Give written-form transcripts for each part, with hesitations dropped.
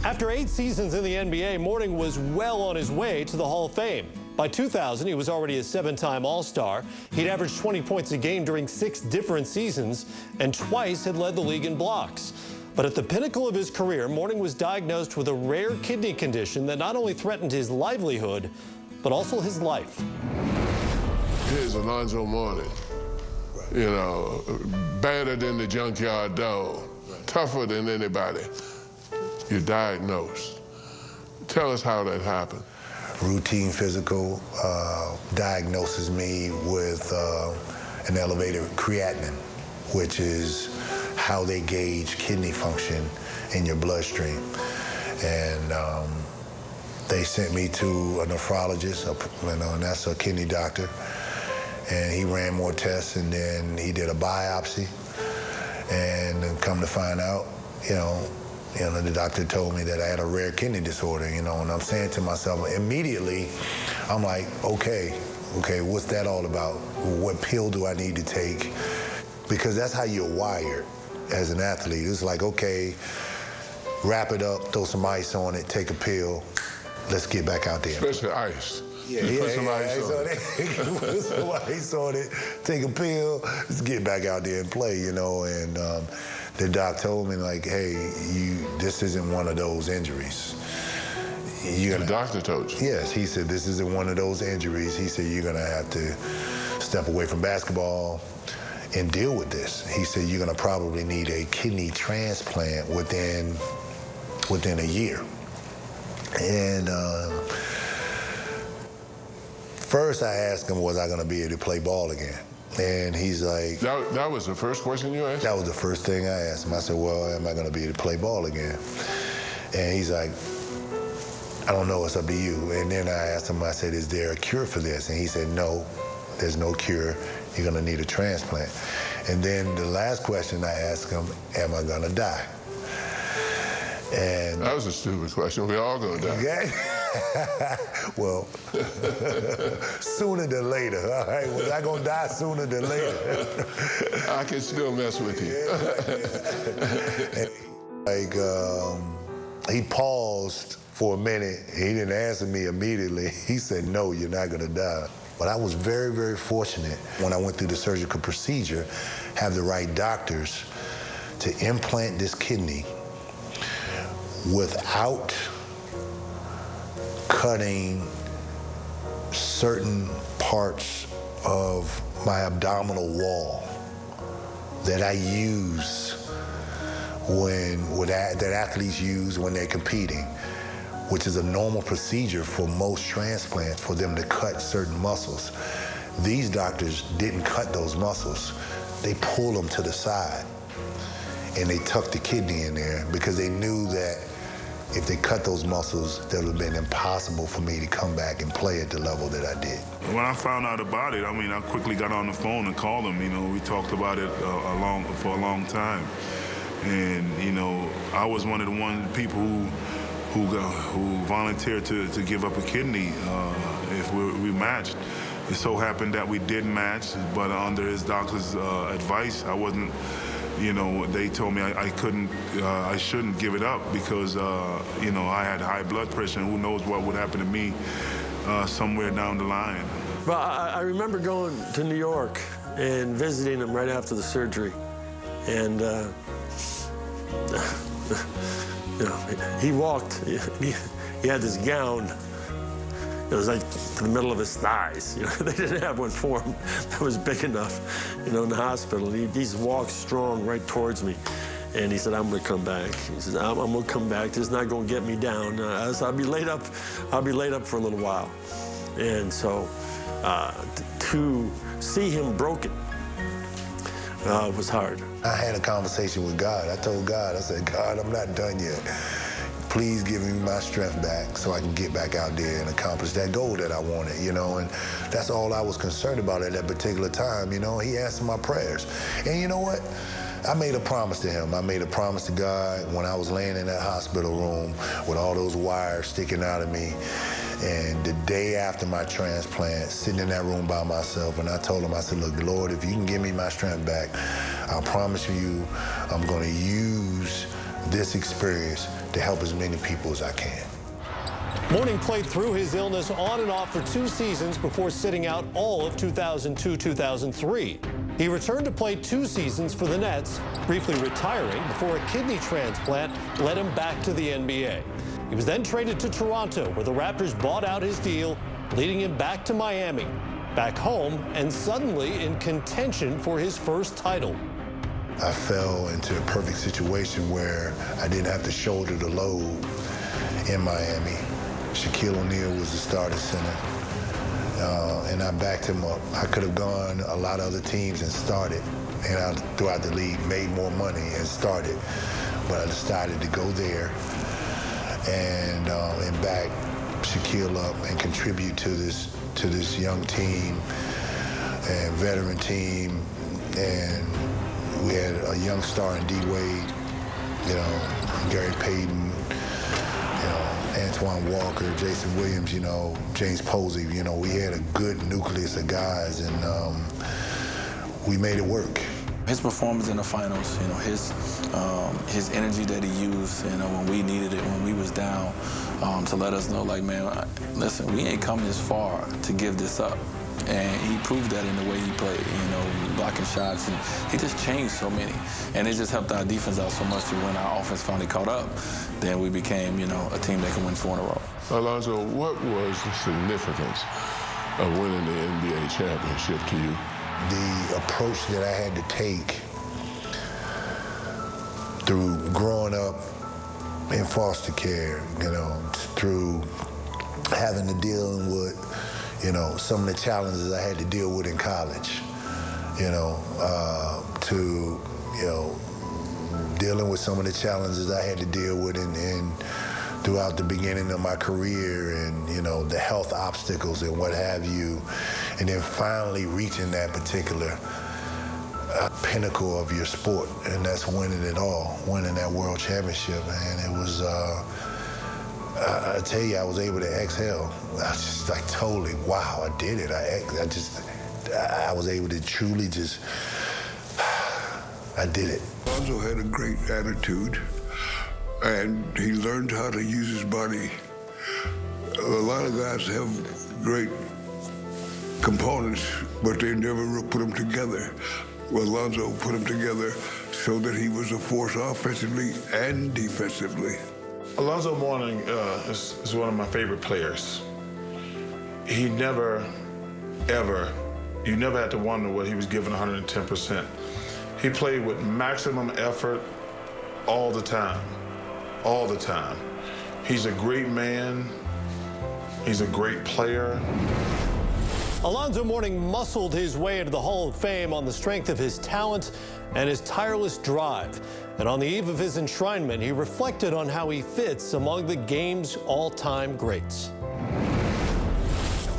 After 8 seasons in the NBA, Mourning was well on his way to the Hall of Fame. By 2000, he was already a 7-time All-Star. He'd averaged 20 points a game during 6 different seasons and twice had led the league in blocks. But at the pinnacle of his career, Mourning was diagnosed with a rare kidney condition that not only threatened his livelihood, but also his life. Here's Alonzo Mourning, you know, badder than the junkyard dog, tougher than anybody. You're diagnosed. Tell us how that happened. Routine physical diagnoses me with an elevated creatinine, which is how they gauge kidney function in your bloodstream. And they sent me to a nephrologist, and that's a kidney doctor. And he ran more tests, and then he did a biopsy. And come to find out, the doctor told me that I had a rare kidney disorder, and I'm saying to myself, immediately, I'm like, okay, what's that all about? What pill do I need to take? Because that's how you're wired as an athlete. It's like, okay, wrap it up, throw some ice on it, take a pill, let's get back out there. Especially ice. Put some ice on it. Put some ice on it, take a pill, let's get back out there and play, and the doc told me, like, hey, this isn't one of those injuries. The doctor told you? Yes, he said, this isn't one of those injuries. He said, you're gonna have to step away from basketball and deal with this. He said, you're gonna probably need a kidney transplant within a year. And first I asked him, was I gonna be able to play ball again? And he's like... That was the first question you asked? That was the first thing I asked him. I said, well, am I going to be able to play ball again? And he's like, I don't know, it's up to you. And then I asked him, I said, is there a cure for this? And he said, no, there's no cure. You're going to need a transplant. And then the last question I asked him, am I going to die? And that was a stupid question. We're all going to die. Okay? Well, sooner than later, all right? Was I gonna die sooner than later? I can still mess with you. He paused for a minute. He didn't answer me immediately. He said, no, you're not gonna die. But I was very, very fortunate when I went through the surgical procedure, have the right doctors to implant this kidney without cutting certain parts of my abdominal wall that I use that athletes use when they're competing, which is a normal procedure for most transplants, for them to cut certain muscles. These doctors didn't cut those muscles. They pull them to the side and they tuck the kidney in there because they knew that if they cut those muscles, that would have been impossible for me to come back and play at the level that I did. When I found out about it, I quickly got on the phone and called him. We talked about it for a long time. And, I was one of the people who volunteered to give up a kidney if we matched. It so happened that we did match, but under his doctor's advice, I wasn't. They told me I shouldn't give it up because, I had high blood pressure and who knows what would happen to me somewhere down the line. Well, I remember going to New York and visiting him right after the surgery. And, he walked, he had this gown. It was like to the middle of his thighs. They didn't have one for him that was big enough, in the hospital. He just walked strong right towards me. And he said, I'm gonna come back. He says, I'm gonna come back. This is not gonna get me down. I'll be laid up for a little while. And so to see him broken was hard. I had a conversation with God. I told God, I said, God, I'm not done yet. Please give me my strength back so I can get back out there and accomplish that goal that I wanted, and that's all I was concerned about at that particular time, He answered my prayers. And you know what? I made a promise to him. I made a promise to God when I was laying in that hospital room with all those wires sticking out of me. And the day after my transplant, sitting in that room by myself, and I told him, I said, look, Lord, if you can give me my strength back, I promise you I'm going to use this experience to help as many people as I can. Mourning played through his illness on and off for 2 seasons before sitting out all of 2002-2003. He returned to play 2 seasons for the Nets, briefly retiring before a kidney transplant led him back to the NBA. He was then traded to Toronto, where the Raptors bought out his deal, leading him back to Miami, back home, and suddenly in contention for his first title. I fell into a perfect situation where I didn't have to shoulder the load in Miami. Shaquille O'Neal was the starting center, and I backed him up. I could have gone a lot of other teams and started, and throughout the league made more money and started, but I decided to go there and back Shaquille up and contribute to this young team and veteran team. And we had a young star in D. Wade, Gary Payton, Antoine Walker, Jason Williams, James Posey. We had a good nucleus of guys, and we made it work. His performance in the finals, his energy that he used, when we needed it, when we was down, to let us know, like, man, listen, we ain't come this far to give this up. And he proved that in the way he played, blocking shots, and he just changed so many. And it just helped our defense out so much that when our offense finally caught up, then we became, a team that can win 4 in a row. Alonzo, what was the significance of winning the NBA championship to you? The approach that I had to take through growing up in foster care, through having to deal with, some of the challenges I had to deal with in college, to, dealing with some of the challenges I had to deal with in throughout the beginning of my career, and, the health obstacles and what have you, and then finally reaching that particular pinnacle of your sport, and that's winning it all, winning that world championship. And it was, I tell you, I was able to exhale. I was just like totally, wow, I did it. I was able to truly just, I did it. Alonzo had a great attitude, and he learned how to use his body. A lot of guys have great components, but they never put them together. Well, Alonzo put them together so that he was a force offensively and defensively. Alonzo Mourning is one of my favorite players. He never, ever, you never had to wonder what he was giving 110%. He played with maximum effort all the time, all the time. He's a great man. He's a great player. Alonzo Mourning muscled his way into the Hall of Fame on the strength of his talent and his tireless drive. And on the eve of his enshrinement, he reflected on how he fits among the game's all-time greats.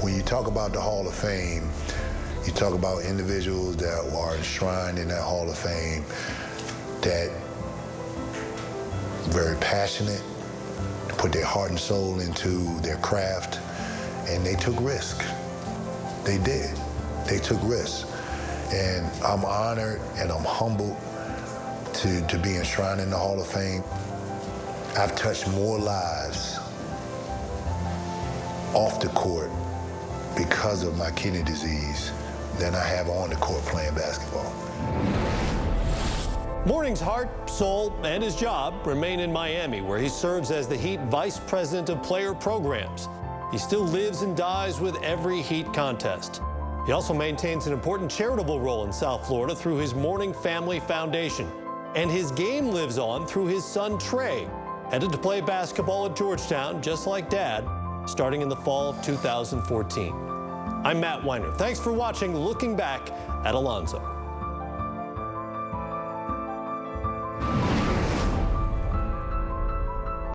When you talk about the Hall of Fame, you talk about individuals that are enshrined in that Hall of Fame that very passionate, put their heart and soul into their craft, and they took risk. They did. They took risks. And I'm honored and I'm humbled to be enshrined in the Hall of Fame. I've touched more lives off the court because of my kidney disease than I have on the court playing basketball. Mourning's heart, soul, and his job remain in Miami, where he serves as the Heat Vice President of Player Programs. He still lives and dies with every Heat contest. He also maintains an important charitable role in South Florida through his Mourning Family Foundation. And his game lives on through his son, Trey, headed to play basketball at Georgetown, just like Dad, starting in the fall of 2014. I'm Matt Weiner. Thanks for watching Looking Back at Alonzo.